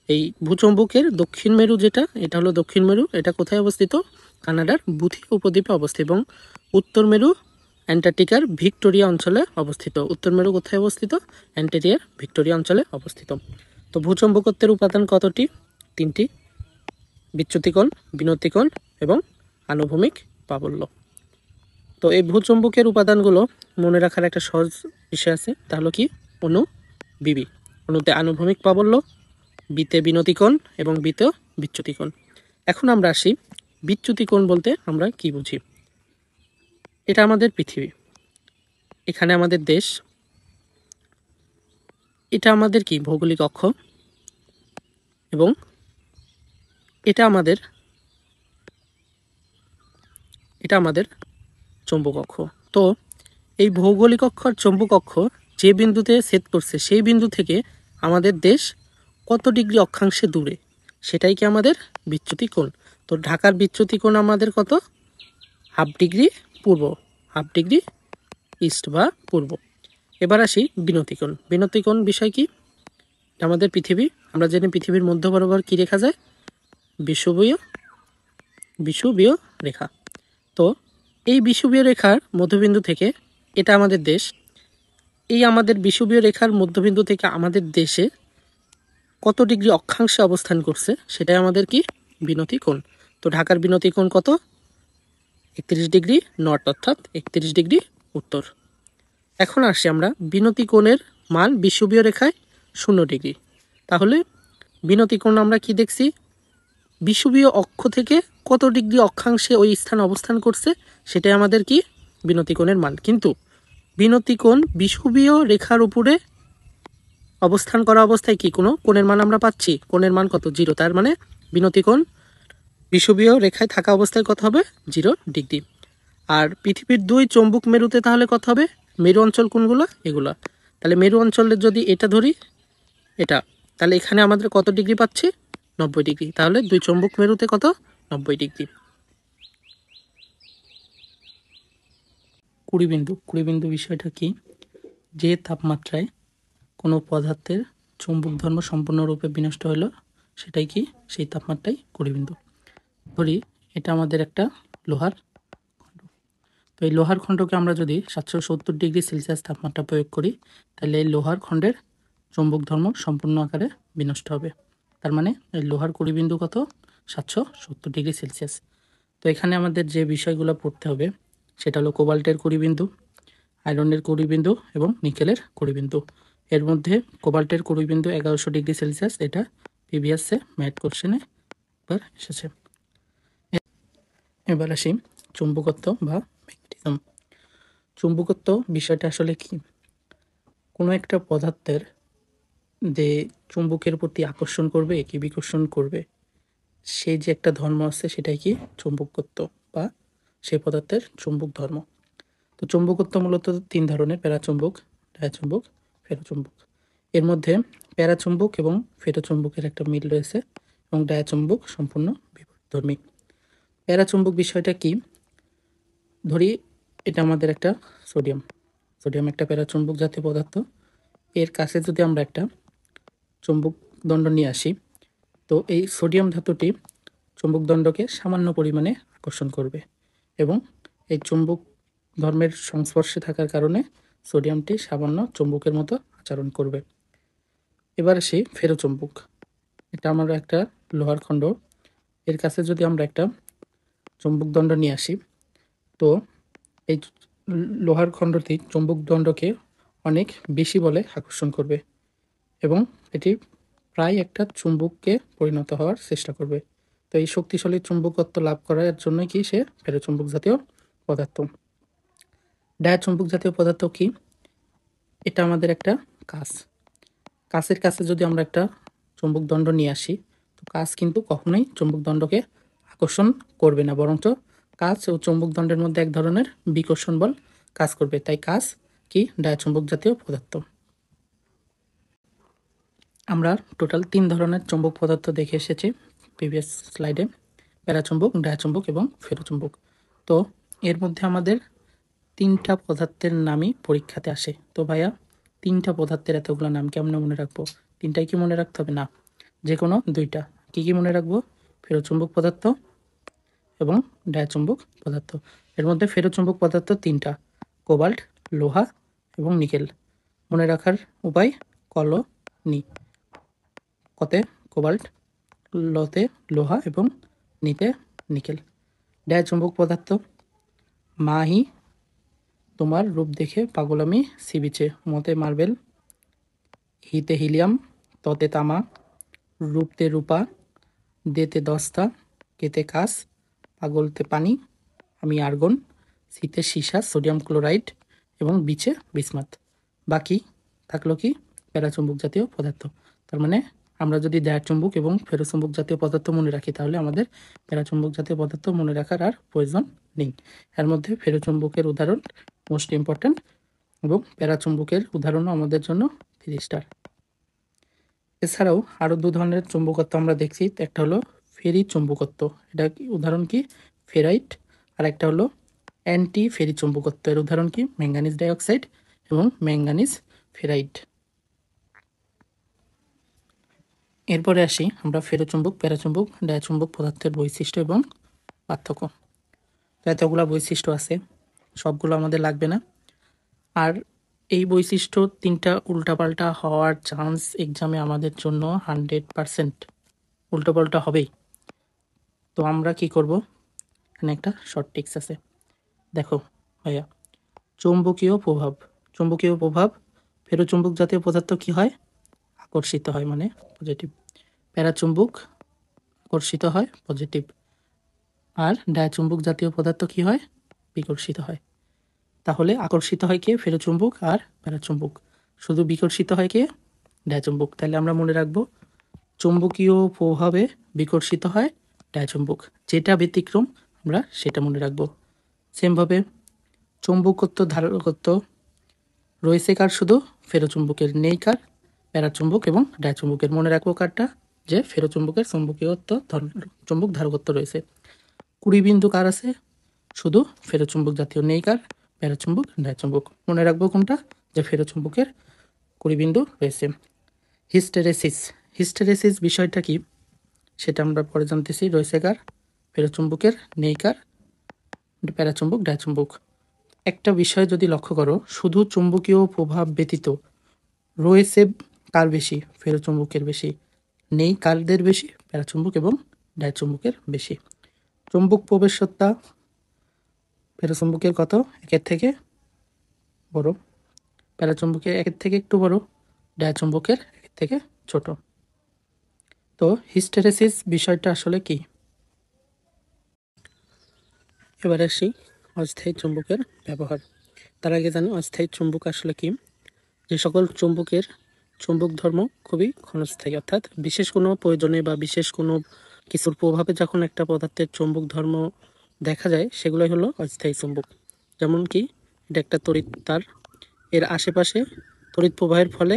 এই ভূচম্বকের দক্ষিণ মেরু যেটা, এটা হলো দক্ষিণ মেরু, এটা কোথায় অবস্থিত? কানাডার বুথিয়া উপদ্বীপে অবস্থিত। এবং উত্তর মেরু অ্যান্টার্কটিকার ভিক্টোরিয়া অঞ্চলে অবস্থিত। উত্তর মেরু কোথায় অবস্থিত? অ্যান্টার্কটিকার ভিক্টোরিয়া অঞ্চলে অবস্থিত। তো ভূচম্বকত্বের উপাদান কতটি? 3টি: বিচ্যুতিকোণ, বিনতিকোণ এবং আনুভূমিক প্রাবল্য। তো এই ভূচম্বকের উপাদানগুলো মনে রাখার একটা সহজ বিষয় আছে, তা হলো কি? অণু, বিবি। অণুতে আনুভূমিক প্রাবল্য, বিতে বিনতিকোণ এবং বিতে বিচ্যুতিকোণ। এখন আমরা আসি বিচ্যুতিকোণ বলতে আমরা কি বুঝি। এটা আমাদের পৃথিবী, এখানে আমাদের দেশ, এটা আমাদের কি? ভৌগোলিক অক্ষ, এবং এটা আমাদের চৌম্বক অক্ষ। তো এই ভৌগোলিক অক্ষ আর চৌম্বক অক্ষ যে বিন্দুতে ছেদ করছে সেই বিন্দু থেকে আমাদের দেশ কত ডিগ্রি অক্ষাংশে দূরে, সেটাই কি আমাদের বিচ্যুতি কোণ। তো ঢাকার বিচ্যুতি কোণ আমাদের কত? 1/2 ডিগ্রি পূর্ব, 1/2 ডিগ্রি ইস্ট বা পূর্ব। এবার আসি বিনতিকোণ। বিনতিকোণ বিষয় কি? আমাদের পৃথিবী, আমরা জানি পৃথিবীর মধ্য বরাবর কি রেখা যায়? বিষুবীয় রেখা। তো এই বিষুবীয় রেখার মধ্যবিন্দু থেকে, এটা আমাদের দেশ, এই আমাদের বিষুবীয় রেখার মধ্যবিন্দু থেকে আমাদের দেশে কত ডিগ্রি অক্ষাংশে অবস্থান করছে, সেটাই আমাদের কি? বিনতি কোণ। তো ঢাকার বিনতি কোণ কত? 31 ডিগ্রি নর্থ, অর্থাৎ 31 ডিগ্রি উত্তর। এখন আসি আমরা বিনতি কোণের মান বিষুবীয় রেখায় 0 ডিগ্রি। তাহলে বিনতি কোণ আমরা কি দেখছি? বিষুবীয় অক্ষ থেকে কত ডিগ্রি অক্ষাংশে ওই স্থান অবস্থান করছে, সেটাই আমাদের কি? বিনতি কোণের মান। কিন্তু বিনতি কোণ বিষুবীয় রেখার উপরে অবস্থান করা অবস্থায় কি কোনো কোণের মান আমরা পাচ্ছি? কোণের মান কত? 0। তার মানে বিনতি কোণ বিষুবীয় রেখায় থাকা অবস্থায় কত হবে? 0 ডিগ্রি। আর পৃথিবীর 2 চৌম্বক মেরুতে তাহলে কত হবে? মেরু অঞ্চল কোনগুলো? এগুলা। তাহলে মেরু অঞ্চলের যদি এটা ধরি, এটা, তাহলে এখানে আমাদের কত ডিগ্রি পাচ্ছি? 90 ডিগ্রি। তাহলে 2 চৌম্বক মেরুতে কত? 90 ডিগ্রি। কুড়িবিন্দু বিষয়টা কি? যে তাপমাত্রায় কোনো পদার্থের চৌম্বক ধর্ম সম্পূর্ণরূপে বিনষ্ট হলো, সেটাই কি? সেই তাপমাত্রাই কুড়িবিন্দু। ধরি এটা আমাদের একটা লোহার খণ্ড। তো এই লোহার খণ্ডকে আমরা যদি 770 ডিগ্রি সেলসিয়াস তাপমাত্রা প্রয়োগ করি, তাহলে এই লোহার খণ্ডের চৌম্বক ধর্ম সম্পূর্ণ আকারে বিনষ্ট হবে। তার মানে এই লোহার কুড়িবিন্দু কত? 770 ডিগ্রি সেলসিয়াস। তো এখানে আমাদের যে বিষয়গুলো পড়তে হবে সেটা হলো কোবাল্টের কুড়িবিন্দু, আয়রনের কুড়িবিন্দু এবং নিকেলের কুড়িবিন্দু। এর মধ্যে কোবাল্টের কুড়িবিন্দু 1100 ডিগ্রি সেলসিয়াস, এটা প্রিভিয়াসে ম্যাথ কোশ্চেনে একবার এসেছে। এবার আসি চুম্বকত্ব বা ম্যাগনেটিজম। চুম্বকত্ব বিষয়টা আসলে কি? কোনো একটা পদার্থের যে চুম্বকের প্রতি আকর্ষণ করবে কি বিকর্ষণ করবে, সেই যে একটা ধর্ম আছে, সেটাই কি? চুম্বকত্ব বা সেই পদার্থের চুম্বক ধর্ম। তো চুম্বকত্ব মূলত 3 ধরনের: প্যারাচুম্বক, ডায়াচুম্বক, ফেরোচুম্বক। এর মধ্যে প্যারাচুম্বক এবং ফেরোচুম্বকের একটা মিল রয়েছে, এবং ডায়াচুম্বক সম্পূর্ণ বিপরীতধর্মী। প্যারাচুম্বক বিষয়টা কি? ধরি এটা আমাদের একটা সোডিয়াম একটা প্যারাচুম্বক জাতীয় পদার্থ। এর কাছে যদি আমরা একটা চুম্বক দণ্ড নিয়ে আসি, তো এই সোডিয়াম ধাতুটি চুম্বক দণ্ডকে সামান্য পরিমাণে আকর্ষণ করবে, এবং এই চুম্বক ধর্মের সংস্পর্শে থাকার কারণে সোডিয়ামটি সামান্য চুম্বকের মতো আচরণ করবে। এবার আসি ফেরোচুম্বক। এটা আমরা একটা লোহার খণ্ড, এর কাছে যদি আমরা একটা চুম্বক দণ্ড নিয়ে আসি, তো এই লোহার খণ্ডটি চুম্বক দণ্ডকে অনেক বেশি বলে আকর্ষণ করবে, এবং এটি প্রায় একটা চুম্বককে পরিণত হওয়ার চেষ্টা করবে। তো এই শক্তিশালী চুম্বকত্ব লাভ করার জন্য কি সে ফেরোচুম্বক জাতীয় পদার্থ। ডায়াচুম্বক জাতীয় পদার্থ কি? এটা আমাদের একটা কাঁচ। কাঁচের কাছে যদি আমরা একটা চুম্বক দণ্ড নিয়ে আসি, তো কাঁচ কিন্তু কখনোই চুম্বক দণ্ডকে আকর্ষণ করবে না, বরঞ্চ কাঁচ ও চুম্বক দণ্ডের মধ্যে এক ধরনের বিকর্ষণ বল কাজ করবে। তাই কাঁচ কি ডায়াচুম্বক জাতীয় পদার্থ। আমরা টোটাল 3 ধরনের চুম্বক পদার্থ দেখে এসেছি প্রিভিয়াস স্লাইডে, প্যারাচুম্বক, ডায়াচুম্বক এবং ফেরোচুম্বক। তো এর মধ্যে আমাদের 3টা পদার্থের নামই পরীক্ষাতে আসে। তো ভাইয়া 3টা পদার্থের এতগুলো নাম কেমনে মনে রাখবো? 3টাই কি মনে রাখতে হবে? না, যে কোনো 2টা। কি কি মনে রাখবো? ফেরোচুম্বক পদার্থ এবং ডায়াচুম্বক পদার্থ। এর মধ্যে ফেরোচুম্বক পদার্থ 3টা, কোবাল্ট, লোহা এবং নিকেল। মনে রাখার উপায় কল, নি। কতে কোবাল্ট, লতে লোহা এবং নিতে নিকেল। ডায়াচুম্বক পদার্থ মাহি তোমার রূপ দেখে পাগল আমি সি বিচে, মতে মার্বেল, হিতে হিলিয়াম, ততে তামা, রূপতে রূপা, দেতে দস্তা, কেতে কাঁচ, পাগলতে পানি, আমি আর্গন, সিতে সীসা সোডিয়াম ক্লোরাইড এবং বিচে বিসমাথ। বাকি থাকলো কি প্যারাচুম্বক জাতীয় পদার্থ। তার মানে আমরা যদি ডায়াচুম্বক এবং ফেরোচুম্বক জাতীয় পদার্থ মনে রাখি, তাহলে আমাদের প্যারাচুম্বক জাতীয় পদার্থ মনে রাখার আর প্রয়োজন নেই। এর মধ্যে ফেরোচুম্বকের উদাহরণ মোস্ট ইম্পর্ট্যান্ট এবং প্যারাচুম্বকের উদাহরণও আমাদের জন্য 3 স্টার। এছাড়াও আরও 2 ধরনের চুম্বকত্ব আমরা দেখছি। একটা হলো ফেরি চুম্বকত্ব, এটা উদাহরণ কি ফেরাইট, আর একটা হলো অ্যান্টি ফেরি চুম্বকত্ব, এর উদাহরণ কি ম্যাঙ্গানিজ ডাইঅক্সাইড এবং ম্যাঙ্গানিজ ফেরাইট। এরপরে আসি আমরা ফেরোচুম্বক, প্যারাচুম্বক, ডায়াচুম্বক পদার্থের বৈশিষ্ট্য এবং পার্থক্য। তো এতগুলো বৈশিষ্ট্য আছে, সবগুলো আমাদের লাগবে না। আর এই বৈশিষ্ট্য 3টা উল্টাপাল্টা হওয়ার চান্স এক্সামে আমাদের জন্য 100% উল্টোপাল্টা হবেই। তো আমরা কি করব, এখানে একটা শর্ট টিক্স আছে। দেখো ভাইয়া, চৌম্বকীয় প্রভাব, চুম্বকীয় প্রভাব ফেরোচুম্বক জাতীয় পদার্থ কি হয়? আকর্ষিত হয়, মানে পজিটিভ। প্যারাচুম্বক আকর্ষিত হয়, পজিটিভ। আর ডায়াচুম্বক জাতীয় পদার্থ কি হয়? বিকর্ষিত হয়। তাহলে আকর্ষিত হয় কে? ফেরোচুম্বক আর প্যারাচুম্বক। শুধু বিকর্ষিত হয় কে? ডায়াচুম্বক। তাহলে আমরা মনে রাখবো চুম্বকীয় প্রভাবে বিকর্ষিত হয় ডায়াচুম্বক, যেটা ব্যতিক্রম আমরা সেটা মনে রাখবো। সেমভাবে চুম্বকত্ব ধারকত্ব রয়েছে কার? শুধু ফেরোচুম্বকের, নেই কার? প্যারাচুম্বক এবং ডায়াচুম্বকের। মনে রাখবো কারটা? যে ফেরোচুম্বকের চুম্বকীয়ত্ব চুম্বক ধারকত্ব রয়েছে। 20 বিন্দু কার আছে? শুধু ফেরোচুম্বক জাতীয়, নেই কার? প্যারাচুম্বক, ডায়াচুম্বক। মনে রাখবো কোনটা? যে ফেরোচুম্বকের 20 বিন্দু রয়েছে। হিস্টেরেসিস, হিস্টেরেসিস বিষয়টা কি সেটা আমরা পরে জানতেছি। রয়েছে কার? ফেরোচুম্বকের, নেই কার? প্যারাচুম্বক, ডায়াচুম্বক। একটা বিষয় যদি লক্ষ্য করো, শুধু চুম্বকীয় প্রভাব ব্যতীত রয়েছে কার বেশি? ফেরোচুম্বকের বেশি। নেই কারদের বেশি? প্যারাচুম্বক এবং ডায়াচুম্বকের বেশি। চুম্বক প্রবেশকতা ফেরোচুম্বকের কত? 1-এর থেকে বড়, প্যারাচুম্বকের 1-এর থেকে একটু বড়, ডায়াচুম্বকের 1-এর থেকে ছোট। তো হিস্টেরেসিস বিষয়টা আসলে কি? এবার আসি অস্থায়ী চুম্বকের ব্যবহার। তার আগে জানি অস্থায়ী চুম্বক আসলে কি। যে সকল চুম্বকের চুম্বক ধর্ম খুবই ক্ষণস্থায়ী, অর্থাৎ বিশেষ কোনো প্রয়োজনে বা বিশেষ কোনো কিছুর প্রভাবে যখন একটা পদার্থের চুম্বক ধর্ম দেখা যায়, সেগুলোই হলো অস্থায়ী চুম্বক। যেমন কি এটা একটা তড়িৎ তার, এর আশেপাশে তড়িৎ প্রবাহের ফলে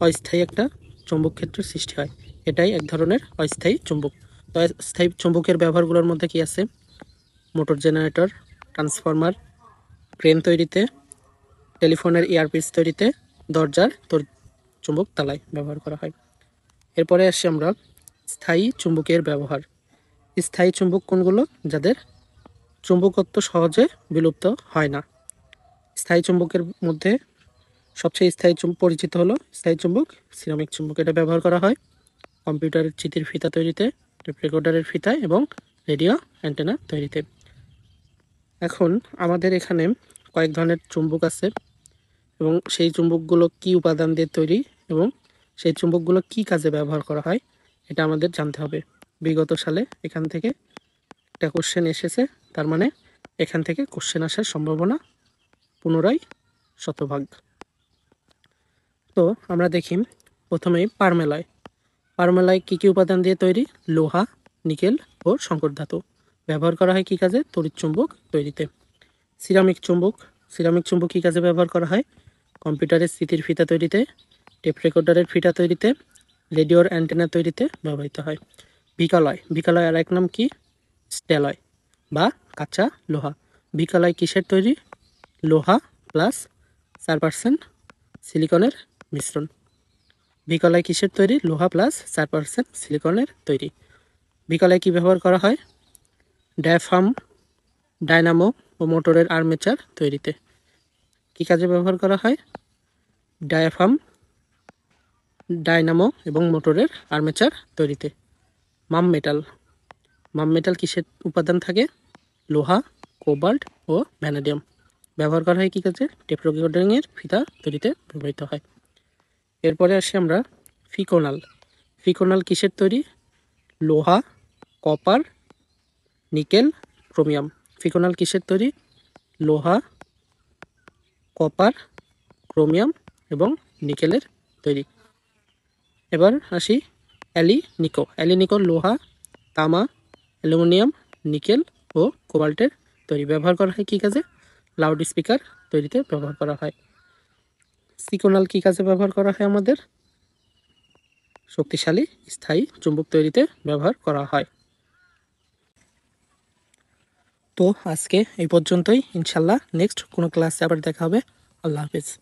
অস্থায়ী একটা চুম্বক ক্ষেত্রের সৃষ্টি হয়, এটাই এক ধরনের অস্থায়ী চুম্বক। তো অস্থায়ী চুম্বকের ব্যবহারগুলোর মধ্যে কি আছে? মোটর জেনারেটর, ট্রান্সফরমার, ক্রেন তৈরিতে, টেলিফোনের ইয়ারপিস তৈরিতে, দরজার চুম্বক তালায় ব্যবহার করা হয়। এরপরে আসি আমরা স্থায়ী চুম্বকের ব্যবহার। স্থায়ী চুম্বক কোনগুলো? যাদের চুম্বকত্ব সহজে বিলুপ্ত হয় না। স্থায়ী চুম্বকের মধ্যে সবচেয়ে স্থায়ী পরিচিত হলো স্থায়ী চুম্বক সিরামিক চুম্বক। এটা ব্যবহার করা হয় কম্পিউটারের চিঠির ফিতা তৈরিতে, টেপ রেকর্ডারের ফিতা এবং রেডিও অ্যান্টেনা তৈরিতে। এখন আমাদের এখানে কয়েক ধরনের চুম্বক আছে এবং সেই চুম্বকগুলো কি উপাদান দিয়ে তৈরি এবং সেই চুম্বকগুলো কি কাজে ব্যবহার করা হয় এটা আমাদের জানতে হবে। বিগত সালে এখান থেকে একটা কোশ্চেন এসেছে, তার মানে এখান থেকে কোশ্চেন আসার সম্ভাবনা পুনরায় শতভাগ। তো আমরা দেখি প্রথমেই পারম্যালয়। পারম্যালয় কী কী উপাদান দিয়ে তৈরি? লোহা, নিকেল ও সংকর ধাতু। ব্যবহার করা হয় কী কাজে? তড়িৎচুম্বক তৈরিতে। সিরামিক চুম্বক। সিরামিক চুম্বক কী কাজে ব্যবহার করা হয়? কম্পিউটারের স্মৃতির ফিতা তৈরিতে, টেপ রেকর্ডারের ফিতা তৈরিতে, রেডিওর অ্যান্টেনা তৈরিতে ব্যবহৃত হয়। বিকালয়। বিকালয় আর এক নাম কি? স্টেলয় বা কাঁচা লোহা। বিকালয় কিসের তৈরি? লোহা প্লাস 4% সিলিকনের মিশ্রণ। বিকালয় কিসের তৈরি? লোহা প্লাস 4% সিলিকনের তৈরি। বিকালয় কি ব্যবহার করা হয়? ডায়াফ্রাম, ডায়নামো ও মোটরের আর্মেচার তৈরিতে। কি কাজে ব্যবহার করা হয়? ডায়াফ্রাম, ডায়নামো এবং মোটরের আর্মেচার তৈরিতে। মাম মেটাল। মাম মেটাল কিসের উপাদান থাকে? লোহা, কোবাল্ট ও ভ্যানাডিয়াম। ব্যবহার করা হয় কী কাজে? টেপ রেকর্ডিংয়ের ফিতা তৈরিতে ব্যবহৃত হয়। এরপরে আসি আমরা ফিকোনাল। ফিকোনাল কিসের তৈরি? লোহা, কপার, নিকেল, ক্রোমিয়াম। ফিকোনাল কিসের তৈরি? লোহা, কপার, ক্রোমিয়াম এবং নিকেলের তৈরি। এবার আসি অ্যালিনিকো। অ্যালিনিকো লোহা, তামা, অ্যালুমিনিয়াম, নিকেল ও কোবাল্টের তৈরি। ব্যবহার করা হয় কী কাজে? লাউড স্পিকার তৈরিতে ব্যবহার করা হয়। সিকোনাল কী কাজে ব্যবহার করা হয় আমাদের? শক্তিশালী স্থায়ী চুম্বক তৈরিতে ব্যবহার করা হয়। তো আজকে এই পর্যন্তই। ইনশাল্লাহ নেক্সট কোনো ক্লাসে আবার দেখা হবে। আল্লাহ হাফেজ।